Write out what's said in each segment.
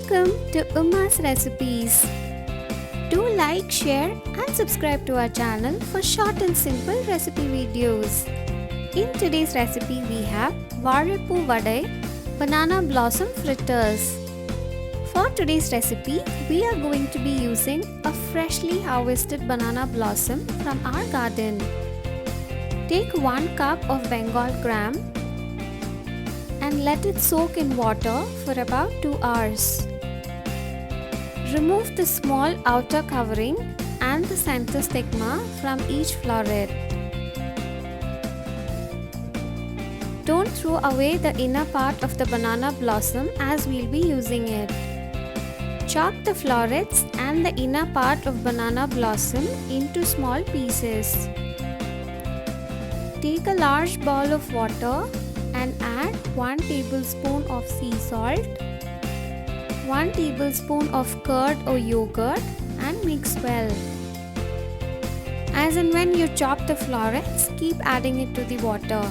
Welcome to Uma's Recipes. Do like, share and subscribe to our channel for short and simple recipe videos. In today's recipe we have Vaazhapoo Vadai banana blossom fritters. For today's recipe we are going to be using a freshly harvested banana blossom from our garden. Take 1 cup of Bengal gram and let it soak in water for about 2 hours. Remove the small outer covering and the center stigma from each floret. Don't throw away the inner part of the banana blossom as we'll be using it. Chop the florets and the inner part of banana blossom into small pieces. Take a large bowl of water and add 1 tablespoon of sea salt, 1 tablespoon of curd or yogurt and mix well. As and when you chop the florets, keep adding it to the water.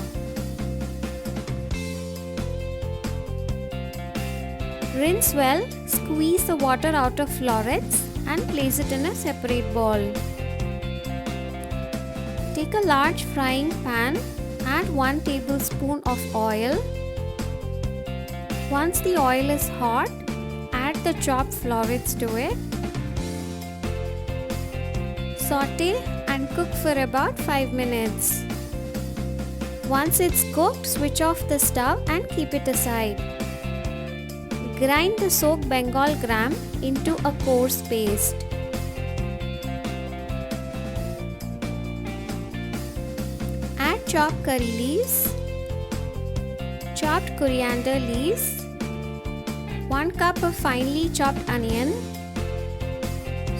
Rinse well, squeeze the water out of florets and place it in a separate bowl. Take a large frying pan, add 1 tablespoon of oil. Once the oil is hot, add the chopped florets to it. Saute and cook for about 5 minutes. Once it's cooked, switch off the stove and keep it aside. Grind the soaked Bengal gram into a coarse paste. Add chopped curry leaves, chopped coriander leaves, 1 cup of finely chopped onion,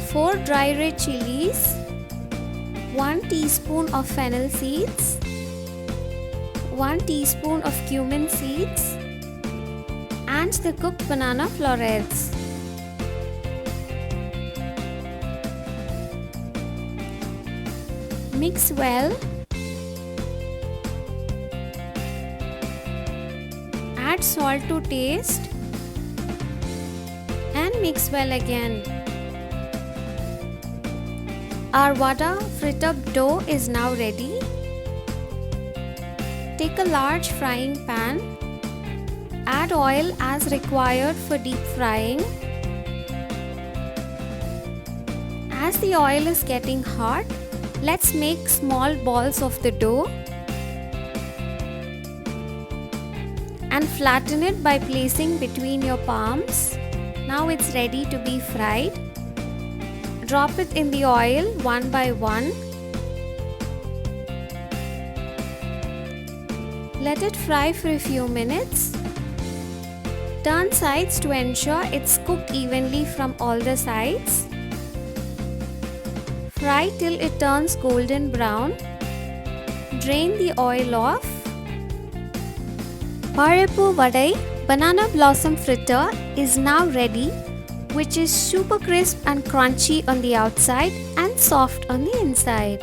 4 dry red chilies, 1 teaspoon of fennel seeds, 1 teaspoon of cumin seeds, and the cooked banana florets. Mix well. Add salt to taste and mix well again. Our vada fritter dough is now ready. Take a large frying pan. Add oil as required for deep frying. As the oil is getting hot, let's make small balls of the dough and flatten it by placing between your palms. Now it's ready to be fried. Drop it in the oil one by one. Let it fry for a few minutes. Turn sides to ensure it's cooked evenly from all the sides. Fry till it turns golden brown. Drain the oil off. Vaazhapoo Vadai banana blossom fritter is now ready, which is super crisp and crunchy on the outside and soft on the inside.